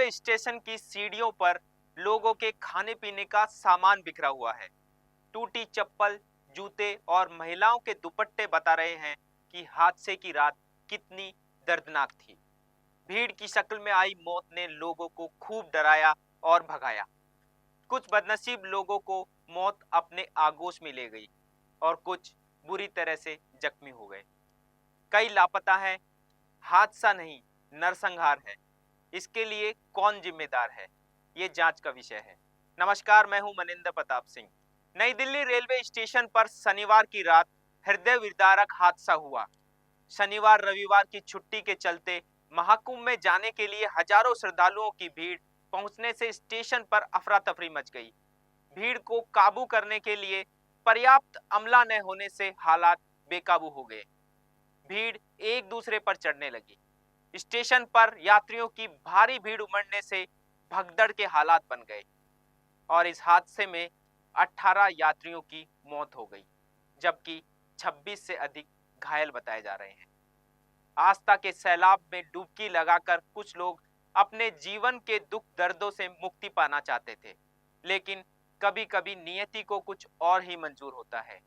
Railway station की सीढ़ियों पर लोगों के खाने पीने का सामान बिखरा हुआ है। टूटी चप्पल, जूते और महिलाओं के दुपट्टे बता रहे हैं कि हादसे की रात कितनी दर्दनाक थी। भीड़ की शक्ल में आई मौत ने लोगों को खूब डराया और भगाया। कुछ बदनसीब लोगों को मौत अपने आगोश में ले गई और कुछ बुरी तरह से जख्मी हो गए। कई लापता हैं। हादसा नहीं, नरसंहार है। इसके लिए कौन जिम्मेदार है, ये जांच का विषय है। नमस्कार, मैं हूं मनिंदर प्रताप सिंह। नई दिल्ली रेलवे स्टेशन पर शनिवार की रात हृदय विदारक हादसा हुआ। शनिवार रविवार की छुट्टी के चलते महाकुंभ में जाने के लिए हजारों श्रद्धालुओं की भीड़ पहुंचने से स्टेशन पर अफरा तफरी मच गई। भीड़ को काबू करने के लिए पर्याप्त अमला न होने से हालात बेकाबू हो गए। भीड़ एक दूसरे पर चढ़ने लगी। स्टेशन पर यात्रियों की भारी भीड़ उमड़ने से भगदड़ के हालात बन गए और इस हादसे में 18 यात्रियों की मौत हो गई, जबकि 26 से अधिक घायल बताए जा रहे हैं। आस्था के सैलाब में डुबकी लगाकर कुछ लोग अपने जीवन के दुख दर्दों से मुक्ति पाना चाहते थे, लेकिन कभी-कभी नियति को कुछ और ही मंजूर होता है।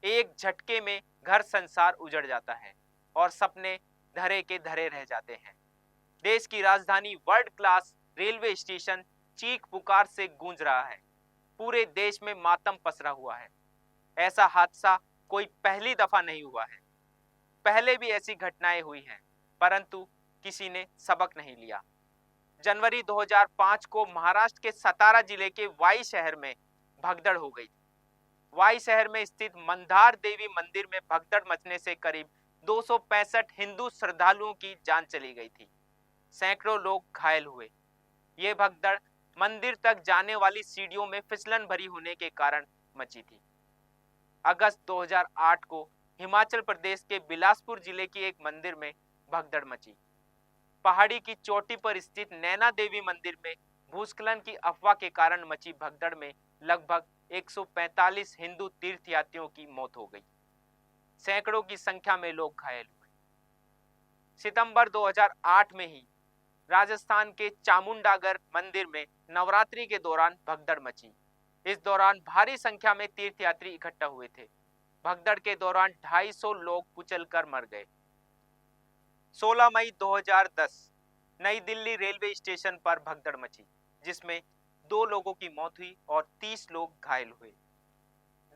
एक झटके में घर संसार उजड़ जाता है और सपने धरे के धरे रह जाते हैं। देश की राजधानी वर्ल्ड क्लास रेलवे स्टेशन चीख पुकार से गूंज रहा है। पूरे देश में मातम पसरा हुआ है। ऐसा हादसा कोई पहली दफा नहीं हुआ है। पहले भी ऐसी घटनाएं हुई हैं, परंतु किसी ने सबक नहीं लिया। जनवरी 2005 को महाराष्ट्र के सतारा जिले के वाई शहर में भगदड़ हो गई। वाई शहर में स्थित मंदार देवी मंदिर में भगदड़ मचने से करीब 265 हिंदू श्रद्धालुओं की जान चली गई थी। सैकड़ों लोग घायल हुए। ये भगदड़ मंदिर तक जाने वाली सीढ़ियों में फिसलन भरी होने के कारण मची थी। अगस्त 2008 को हिमाचल प्रदेश के बिलासपुर जिले के एक मंदिर में भगदड़ मची। पहाड़ी की चोटी पर स्थित नैना देवी मंदिर में भूस्खलन की अफवाह के कारण मची भगदड़ में लगभग 145 हिंदू तीर्थयात्रियों की मौत हो गई। सैकड़ों की संख्या में लोग घायल हुए। सितंबर 2008 में ही राजस्थान के चामुंडागढ़ मंदिर में नवरात्रि के दौरान भगदड़ मची। इस दौरान भारी संख्या में तीर्थयात्री इकट्ठा हुए थे। भगदड़ के दौरान 250 लोग कुचलकर मर गए। 16 मई 2010 नई दिल्ली रेलवे स्टेशन पर भगदड़ मची, जिसमें 2 लोगों की मौत हुई और 30 लोग घायल हुए।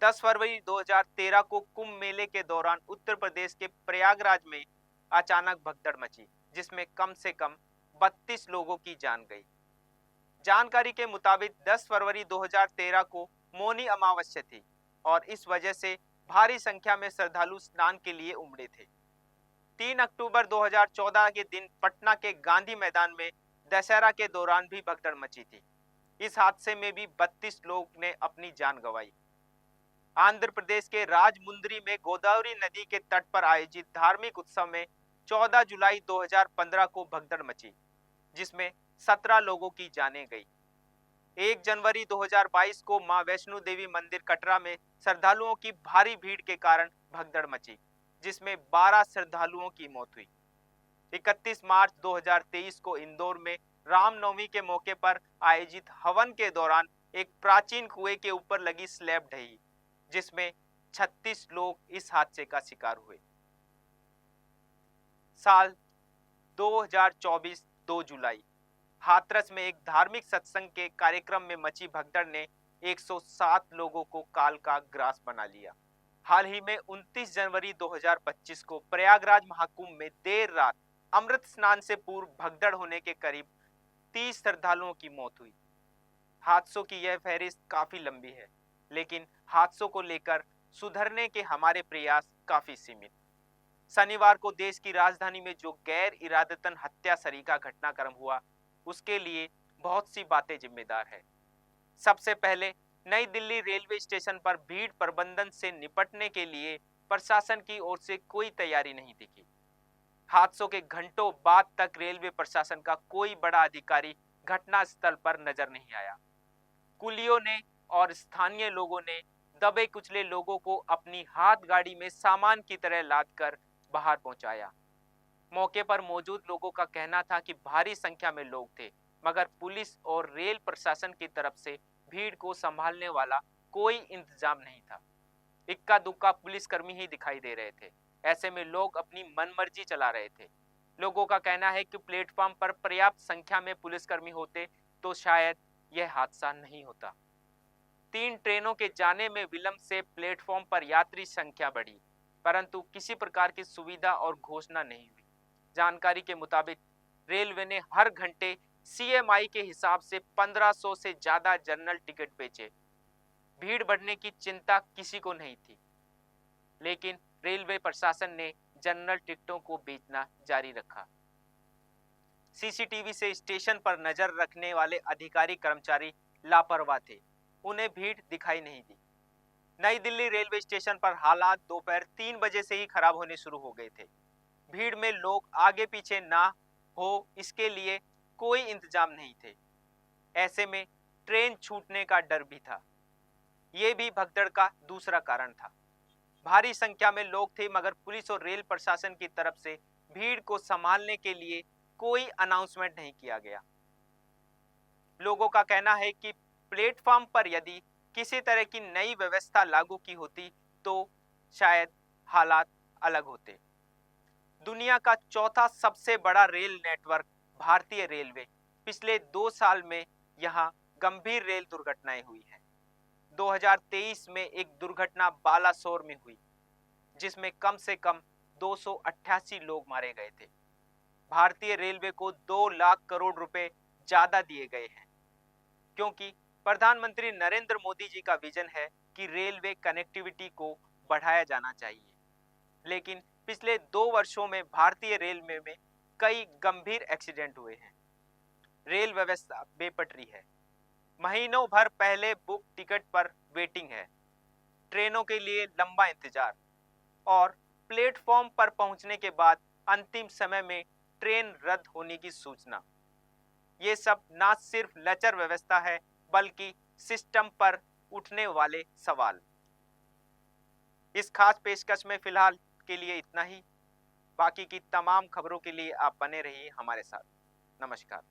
10 फरवरी 2013 को कुंभ मेले के दौरान उत्तर प्रदेश के प्रयागराज में अचानक भगदड़ मची, जिसमें कम से कम 32 लोगों की जान गई। जानकारी के मुताबिक 10 फरवरी 2013 को मौनी अमावस्या थी और इस वजह से भारी संख्या में श्रद्धालु स्नान के लिए उमड़े थे। 3 अक्टूबर 2014 के दिन पटना के गांधी मैदान में दशहरा के दौरान भी भगदड़ मची थी। इस हादसे में भी 32 लोग ने अपनी जान गंवाई। आंध्र प्रदेश के राजमुंद्री में गोदावरी नदी के तट पर आयोजित धार्मिक उत्सव में 14 जुलाई 2015 को भगदड़ मची, जिसमें 17 लोगों की जानें गई। 1 जनवरी 2022 को मां वैष्णो देवी मंदिर कटरा में श्रद्धालुओं की भारी भीड़ के कारण भगदड़ मची, जिसमें 12 श्रद्धालुओं की मौत हुई। 31 मार्च 2023 को इंदौर में रामनवमी के मौके पर आयोजित हवन के दौरान एक प्राचीन कुएं के ऊपर लगी स्लैब ढही, जिसमें 36 लोग इस हादसे का शिकार हुए। साल 2024 2 जुलाई हाथरस में एक धार्मिक सत्संग के कार्यक्रम में मची भगदड़ ने 107 लोगों को काल का ग्रास बना लिया। हाल ही में 29 जनवरी 2025 को प्रयागराज महाकुंभ में देर रात अमृत स्नान से पूर्व भगदड़ होने के करीब 30 श्रद्धालुओं की मौत हुई। हादसों की यह फहरिस्त काफी लंबी है, लेकिन हादसों को लेकर सुधरने के हमारे प्रयास काफी सीमित। शनिवार को देश की राजधानी में जो गैर इरादतन हत्या सरीका घटनाक्रम हुआ, उसके लिए बहुत सी बातें जिम्मेदार है। सबसे पहले नई दिल्ली रेलवे स्टेशन पर भीड़ प्रबंधन से निपटने के लिए प्रशासन की ओर से कोई तैयारी नहीं दिखी। हादसों के घंटों बाद तक रेलवे प्रशासन का कोई बड़ा अधिकारी घटनास्थल पर नजर नहीं आया। कुलियों ने और स्थानीय लोगों ने दबे कुचले लोगों को अपनी हाथ गाड़ी में सामान की तरह लादकर बाहर पहुंचाया। मौके पर मौजूद लोगों का कहना था कि भारी संख्या में लोग थे, मगर पुलिस और रेल प्रशासन की तरफ से भीड़ को संभालने वाला कोई इंतजाम नहीं था। इक्का दुक्का पुलिसकर्मी ही दिखाई दे रहे थे। ऐसे में लोग अपनी मनमर्जी चला रहे थे। लोगों का कहना है कि प्लेटफॉर्म पर पर्याप्त संख्या में पुलिसकर्मी होते तो शायद यह हादसा नहीं होता। 3 ट्रेनों के जाने में विलंब से प्लेटफॉर्म पर यात्री संख्या बढ़ी, परंतु किसी प्रकार की सुविधा और घोषणा नहीं हुई। जानकारी के मुताबिक रेलवे ने हर घंटे सीएमआई के हिसाब से 1500 से ज्यादा जनरल टिकट बेचे। भीड़ बढ़ने की चिंता किसी को नहीं थी, लेकिन रेलवे प्रशासन ने जनरल टिकटों को बेचना जारी रखा। सीसीटीवी से स्टेशन पर नजर रखने वाले अधिकारी कर्मचारी लापरवाह थे, उन्हें भीड़ दिखाई नहीं दी। नई दिल्ली रेलवे स्टेशन पर हालात दोपहर 3 बजे से ही खराब होने शुरू हो गए थे। भीड़ में लोग आगे पीछे ना हो इसके लिए कोई इंतजाम नहीं थे। ऐसे में ट्रेन छूटने का डर भी था। ये भी भगदड़ का दूसरा कारण था। भारी संख्या में लोग थे, मगर पुलिस और रेल प्रशासन की तरफ से भीड़ को संभालने के लिए कोई अनाउंसमेंट नहीं किया गया। लोगों का कहना है कि प्लेटफॉर्म पर यदि किसी तरह की नई व्यवस्था लागू की होती तो शायद हालात अलग होते। दुनिया का चौथा सबसे बड़ा रेल नेटवर्क भारतीय रेलवे, पिछले 2 साल में यहां गंभीर रेल दुर्घटनाएं हुई हैं। 2023 में एक दुर्घटना बालासोर में हुई, जिसमें कम से कम 288 लोग मारे गए थे। भारतीय रेलवे को 2 लाख करोड़ रुपए ज्यादा दिए गए हैं, क्योंकि प्रधानमंत्री नरेंद्र मोदी जी का विजन है कि रेलवे कनेक्टिविटी को बढ़ाया जाना चाहिए। लेकिन पिछले 2 वर्षों में भारतीय रेलवे में कई गंभीर एक्सीडेंट हुए हैं। रेल व्यवस्था बेपटरी है। महीनों भर पहले बुक टिकट पर वेटिंग है, ट्रेनों के लिए लंबा इंतजार और प्लेटफॉर्म पर पहुंचने के बाद अंतिम समय में ट्रेन रद्द होने की सूचना। ये सब ना सिर्फ लचर व्यवस्था है, बल्कि सिस्टम पर उठने वाले सवाल। इस खास पेशकश में फिलहाल के लिए इतना ही। बाकी की तमाम खबरों के लिए आप बने रहिए हमारे साथ। नमस्कार।